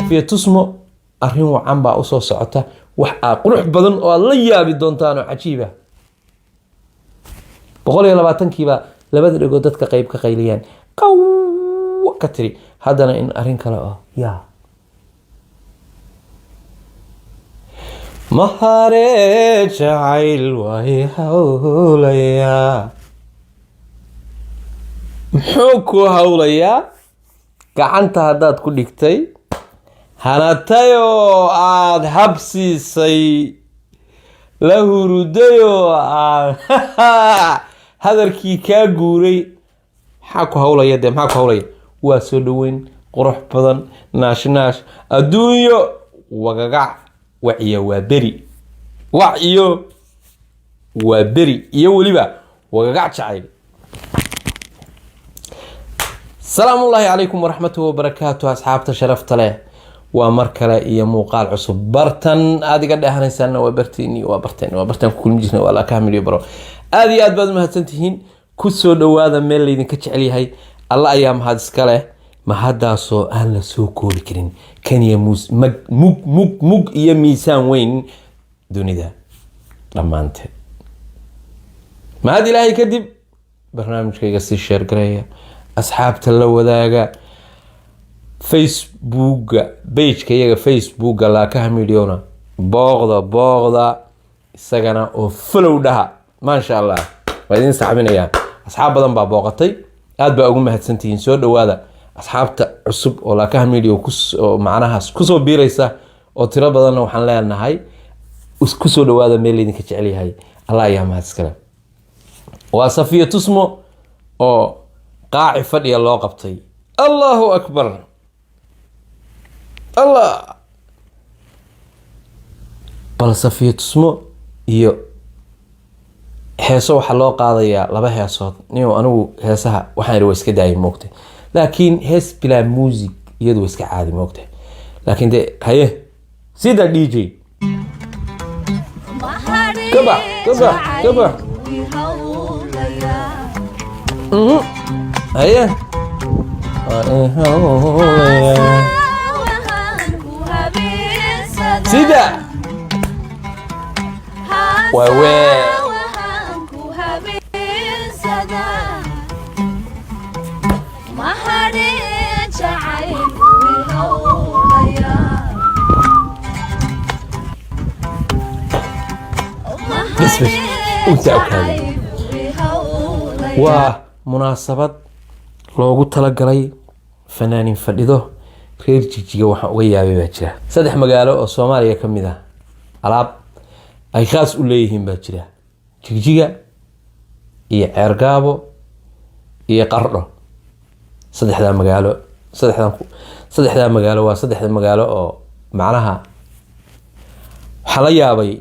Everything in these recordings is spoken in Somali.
في تصمو أرين وعم بأوصو سعته وقروح بدن والله يابي دونتانو عجيبة بقول يلا باتنكي با لبدر جودتك قيب كقيليان قو كتري هذا إن أرين كلا يا مهارج عيل وهي حوليا محوكو حوليا gacanta hadaad ku dhigtay hanatayo aad habsiisay la hurudayo hadarkii ka guuray maxaa ku hawlaya waa soo dhaweyn qurux badan naashnash adduunyo wagagac waciyo waa beri iyo waliba wagagac jacayl. السلام الله عليكم ورحمة وبركاته أصحاب شرفت له ومركلة إيا موقع عصب برتن هذه قد أهنا سنة وبرتن كل مجنة ولا كامل يبرو هذه أدباد ما هتنتهين كسو دواذا ميل اللي نكتش عليه هاي الله أيام هذا سكاله ما هذا سو أهلا سو كول كرين كان يموس مج إيا ميسان وين دوني ده لما أنت ما هذه لا يكذب برنامج كي قصي الشير قرية أصحاب تلوذاga فيسبوك بيج كيغا فيسبوك لا كاميليونا بوغدا isagana oo follow dhaha ma sha Allah waadin saxabinaya asxaab badan baa booqatay aad baa ugu mahadsantihiin soo dhawaada asxaabta cusub oo la kaamiliyo oo macnahaas ku soo biiraysa oo tiro badan waxaan leenahay isku soo dhawaada meel idinka jecel yahay Allah ayaa mahadskala waa Safiya Tusmo oo قاعي فدي الله قبطي الله أكبر الله بل صفية اسمه يو هيسو حلو قاضية لبا هيسوت نيو أنو هيسها وحين رويسك داي موقته لكن هيس بلا موزيك يدو ويسك عادي موقته لكن دي هيه سيدا دي جي كبا أيه سيدا ووي بس وتأكل ومناسبة loogu talagalay fanaanin fadhido reer jijiga waxa uga yaabay baa jira saddex magaalo oo Soomaaliya kamid ah alaab ay khaas u leeyihiin baa jira jijiga iyo Ceergaabo iyo Qardho saddexda magaalo waa saddexda magaalo oo macnaha waxa la yaabay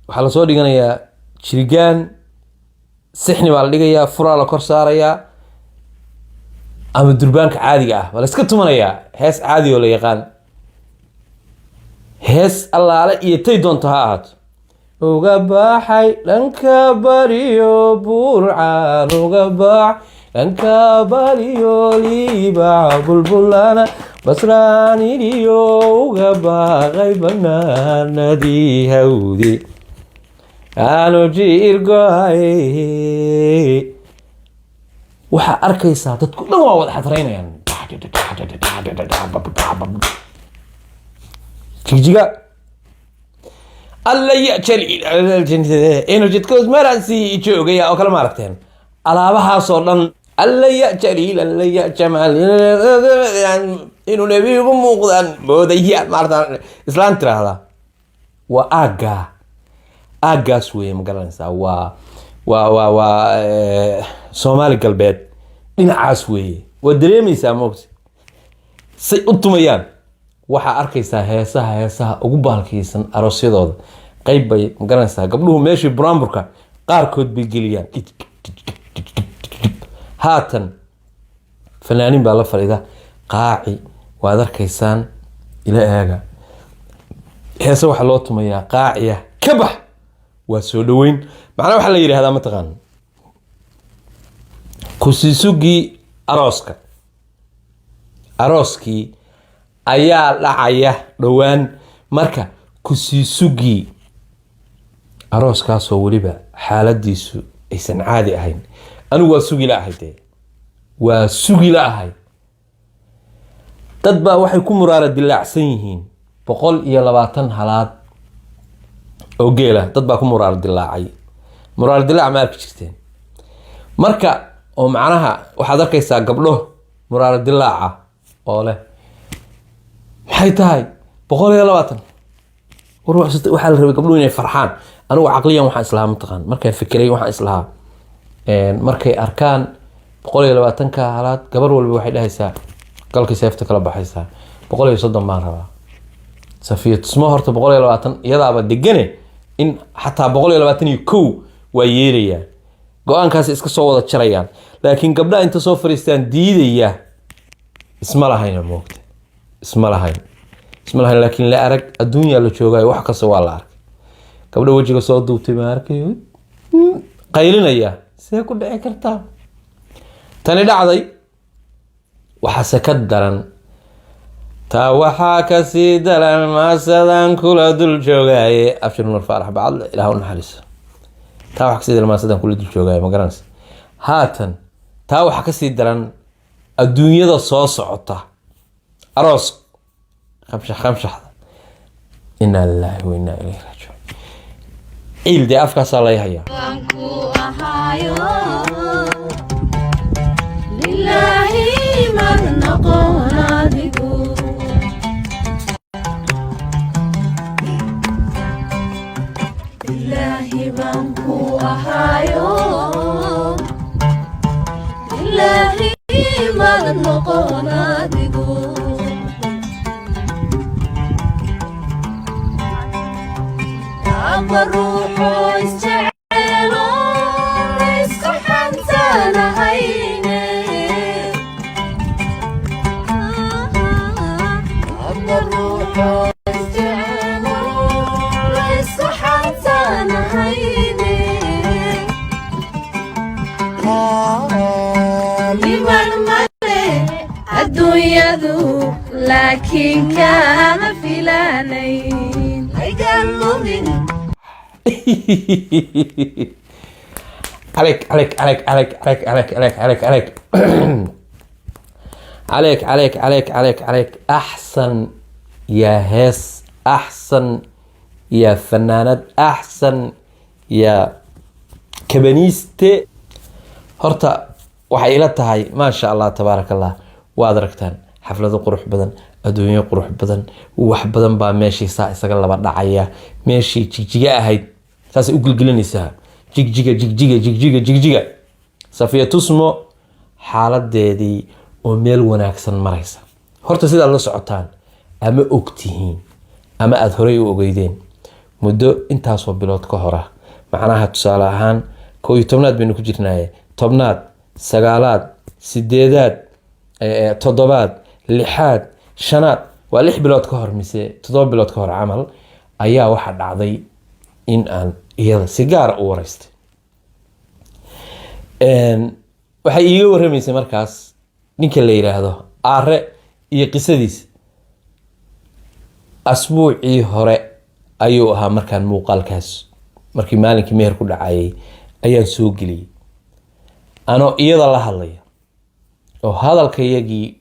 waxa la soo dhiganayaa jirigaan sixni baa la dhigayaa furaa la kor saarayaa ama durbaanka caadiga ah wala iska tumanaya hees caadi oo la yaqaan hees allaale iyo tay doonto ha ahaato uga baxay dhanka bariyo burcaan uga bax dhanka bariyo liiba bulbulana basraaniyo uga baxay banaanadii hawdi aanu jiirgoay waxa arkaysaa dadku dhan waa wada xadreynayaan jijiga alla ya jali energy cause maransi joogaya oo kala maaragteen alaabahaas oo dhan alla ya jali alla ya jamal inuu nabigu muuqdaan boodaya maartan islaan tiraahda waa aagaas weeye magaranaysaa waa Soomaali galbeed dhinacaas weeye waa dareemaysaa moogti say u tumayaan waxa arkaysaa heesaha ugu baalkaysan aroosyadooda qayb bay magaranaysaa gabdhuhu meeshii buraanburka qaarkood bay geliyaan haatan fanaanin baa la fadhida qaaci waad arkaysaan ila eega heese waxa loo tumayaa qaaciya kabax waa soo dhaweyn macnaha waxa la yiraahdaa ma taqaan kusisugi arooskii ayaa dhacaya dhawaan marka kusisugi arooskaasoo weliba xaaladiisu aysan caadi ahayn anigu waa sugi la ahay dad baa waxay ku muraara dilaacsan yihiin 120 halaad oo geela dad baa ku muraara dilaacay muraara dilaac ma arki jirteen marka oo macnaha waxaad arkaysaa gabdho muraara dilaaca oo leh maxay tahay 120 waxa la rabay gabdhuhu inay farxaan anigu aqliyan waxaan islaam taqaan markay fikiray waxaan islaha markay arkaan 120 ka halaad gabar walba waxay dhahaysaa galka seefta kala baxaysaa 130 baan rabaa safiya tusmo horta 120 iyadaaba degane in xataa 121 waa yeerayaan go'aankaas iska soo wada jarayaan laakiin gabdhaha inta soo fariistaan diidaya isma lahayn laakiin la arag adduunyaa la joogaayo wax kasta waa la arkay gabdha wajiga soo duubtay ma arkayo qaylinaya see ku dhici kartaa tani dhacday waxaase ka daran taa waxaa kasii daran maasadaan kula dul joogaaye abshir nur faarax bacad ilaah u naxariiso taa waxaa kasii daran maasadaan kula dul joogaaye ma garanaysa haatan taa waxaa kasii daran adduunyada soo socota aroos khamshaxda inaa lilaahi wa inaa ilayhi raajicuun ciil dee afkaasaa laga hayaa روحو استعينو ريسكو حمزانا هيني روحو استعينو ريسكو حمزانا هيني لمن مالي الدنيا ذو لكن كان فلانين هيقالوا من عليك احسن يا هيس احسن يا فنانات احسن يا كبنيستي هرتا waxay ila tahay ma sha Allah tabarakallah waad aragtaan xaflado qurux badan adduunyo qurux badan wax badan baa meeshii saa isaga laba dhacaya meeshii jigjiga ahayd saas u gilgilinaysaa jigjiga safiya tusmo xaaladeedii oo meel wanaagsan maraysa horta sidaa la socotaan ama ogtihiin ama aad horey u ogeydeen muddo intaasoo bilood ka hora macnaha tusaale ahaan 11aad baynu ku jirnaaye 10aad 9aad 8aad 7aad 6aad 5aad waa 6 bilood ka hor mise 7 bilood ka hor camal ayaa waxa dhacday in aan iyada sigaar u wareystay waxay iiga warramaysay markaas ninka la yiraahdo aare iyo qisadiis asbuucii hore ayuu ahaa markaan muuqaalkaas markii maalinkii meher ku dhacayay ayaan soo geliyay anoo iyada la hadlaya oo hadalkayagii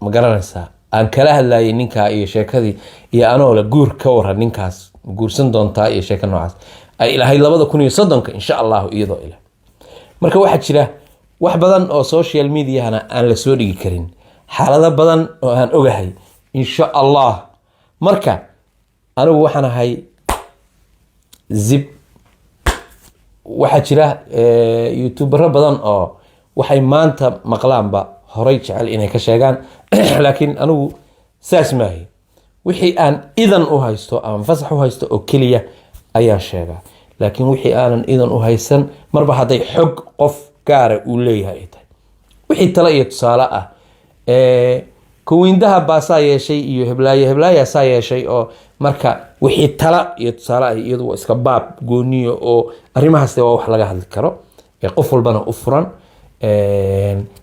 ma garanaysaa aan kala hadlayay ninkaa iyo sheekadii iyo anoo la guur ka waran ninkaas guursan doontaa iyo sheeko noocaas ay ilaahay 2030 insha Allah iyadoo ila marka waxa jira wax badan oo social media-na aan la soo dhigi karin xaalado badan oo aan ogahay insha Allah marka anigu waxaan ahay zib waxa jira youtuber badan oo waxay maanta maqlaanba horay jecel inay ka sheegaan laakiin anigu saas maahay wixii aan idan u haysto ama fasax u haysto oo kaliya ayaan sheegaa laakiin wixii aanan idan u haysan marba haday xog qof gaar ah u leeyahay tahay wixii tala iyo tusaale ah kuwiindaha baasaa yeeshay iyo heblaayaa saa yeeshay oo marka wixii tala iyo tusaale ay iyadu waa iska baab gooniyo oo arrimahaas waa wax laga hadli karo ee qof walbana u furan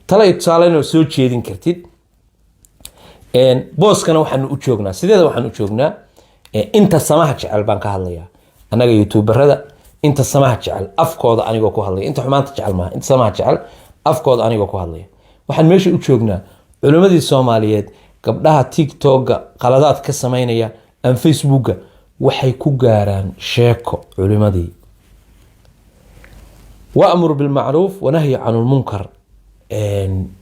tala iyo tusaalena soo jeedin kartid booskana waxaanu u joognaa sideeda waxaanu u joognaa inta samaha jecel baan ka hadlayaa annaga youtuberada inta samaha jecel afkooda anigoo ku hadlaya inta xumaanta jecel maaha inta samaha jecel afkooda anigoo ku hadlaya waxaan meesha u joognaa culimmadii Soomaaliyeed gabdhaha TikTok-ga qaladaad ka sameynaya aan Facebook-ga waxay ku gaaraan sheeko culimadii wa'mur bil ma'ruf wa nahy 'anil munkar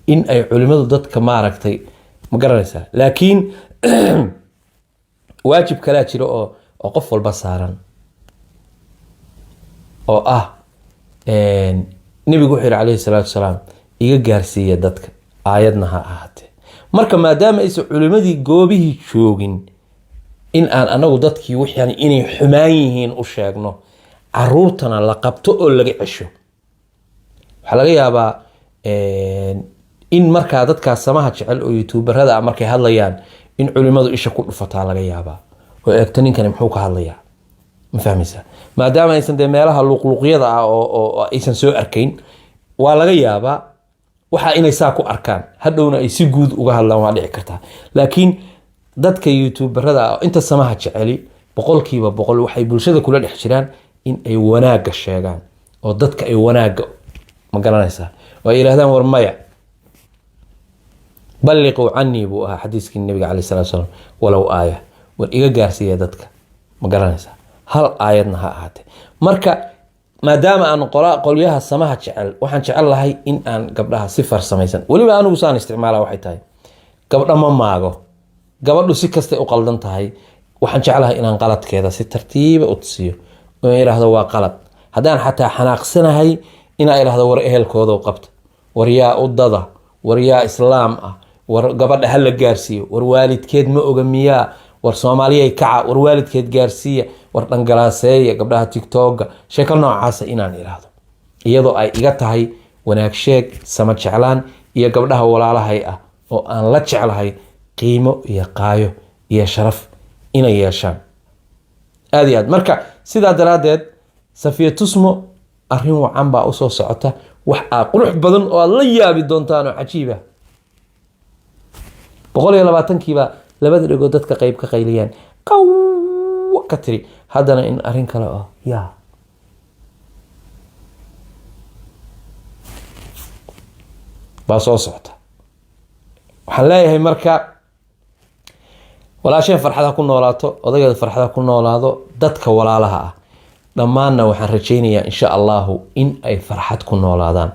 in ay culimadu dadka maaragtay ma garanaysaa laakiin waajib kala jiro oo qof walba saaran oo nabigu wuxuu calayhi salaatu wasalaam iga gaarsiiya dadka aayadna ha ahaatee marka maadaama aysan culimadii goobihii joogin in aan anagu dadkii wixii inay xumaan yihiin u sheegno caruurtana la qabto oo laga cesho waxa laga yaabaa in markaa dadka samaha jecel oo youtuberada markay hadlayaan in culimadu isha ku dhufataa laga yaabaa oo eegto ninkan muxuu ka hadlayaa ma fahmaysaa maadaama aysan de meelaha luqluqyada oo aysan soo arkayn waa laga yaabaa waxa inay saa ku arkaan hadhowna ay si guud uga hadlaan waa dhici kartaa laakiin dadka youtuberada inta samaha jeceli boqolkiiba boqol waxay bulshada kula dhex jiraan in ay wanaaga sheegaan oo dadka ay wanaaga ma garanaysaa oo ay yiraahdaan war maya balliqu anni buu xadiiskii nabiga kaleey sallallahu alayhi wasallam walaw aaya war iga gaarsiiya dadka ma garanaysaa hal aayadna ha ahaatee marka maadaama aan qolyaha samaha jecel waxaan jecel lahay in aan gabdhaha si farsamaysan waliba anigu saan isticmaalaa waxay tahay gabdha ma maago gabadhu si kasta u qaldan tahay waxaan jeclahay inaan qaladkeeda si tartiiba u tusiyo oo yiraahdo waa qalad hadaan xataa xanaaqsanahay inaan yiraahdo war ehelkooda u qabta war yaa u dada war yaa islaam ah war gabadha hal la gaarsiiyo war waalidkeed ma oga miyaa war Soomaaliyeey kaca war waalidkeed gaarsiiya war dhangalaaseeya gabdhaha TikTok-ga sheeko noocaas inaan iraahdo iyadoo ay iga tahay wanaag sheeg sama jeclaan iyo gabdhaha walaalahay ah oo aan la jeclahay qiimo iyo qaayo iyo sharaf inay yeeshaan aad iyo aad marka sidaa daraadeed Safiya Tusmo arrin wacan baa u soo socota wax qurux badan oo aad la yaabi doontaan oo cajiib ah 120kiiba labada dhigood dadka qayb ka qayliyaan qaw ka tiri haddana in arrin kale oo yaa baa soo socota waxaan leeyahay marka walaasheen farxada ku noolaato odageeda farxada ku noolaado dadka walaalaha ah dhammaanna waxaan rajaynayaa insha Allahu in ay farxad ku noolaadaan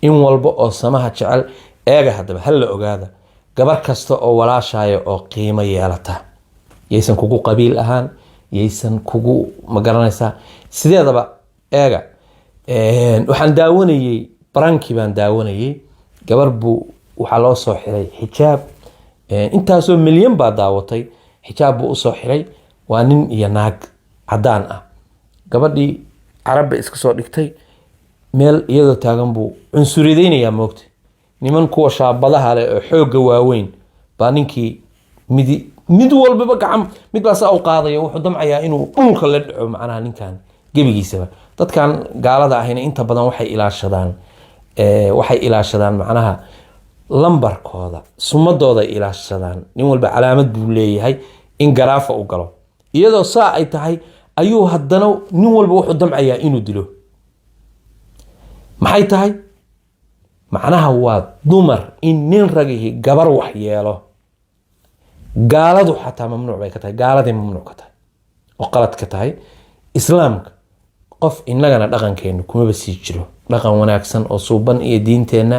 in walba oo samaha jecel eega hadaba hal la ogaada gabar kasta oo walaashaayo oo qiimo yeelata yeysan kugu qabiil ahaan yeysan kugu ma garanaysaa sideedaba eega waxaan daawanayay branki baan daawanayay gabar buu waxa loo soo xiray xijaab intaasoo milyan baa daawatay xijaab buu u soo xiray waa nin iyo naag cadaan ah gabadhii carabba iska soo dhigtay meel iyadoo taagan buu cunsuriyadeynayaa moogtay niman kuwa shaabadaha leh oo xooga waaweyn baa ninkii mid walba gacam mid baa saa u qaadaya wuxuu damcayaa inuu dhulka la dhaco macnaha ninkan gabigiisaba dadkan gaalada ahayna inta badan waxay ilaashadaan macnaha lambarkooda sumadooda ilaashadaan nin walba calaamad buu leeyahay in garaafa u galo iyadoo saa ay tahay ayuu haddana nin walba wuxuu damcayaa inuu dilo maxay tahay macnaha waa dumar in nin ragihi gabar wax yeelo gaaladu xataa mamnuuc bay ka tahay gaaladii mamnuuc ka tahay oo qalad ka tahay islaamka qof inagana dhaqankeenu kuma sii jiro dhaqan wanaagsan oo suuban iyo diinteena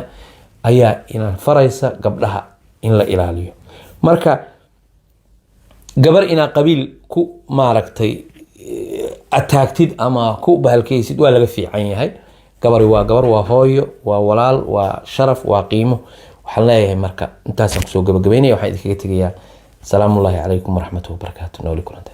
ayaa inaan faraysa gabdhaha in la ilaaliyo marka gabar ina qabiil ku maaragtay ataagtid ama ku bahalkaysid waa laga fiican yahay gabari waa gabar waa hooyo waa walaal waa sharaf waa qiimo waxaan leeyahay marka intaasaan kusoo gabagabeynaya waxaan idinkaga tegayaa salaamullaahi calaykum waraxmatullahi wabarakaatu nooli kulante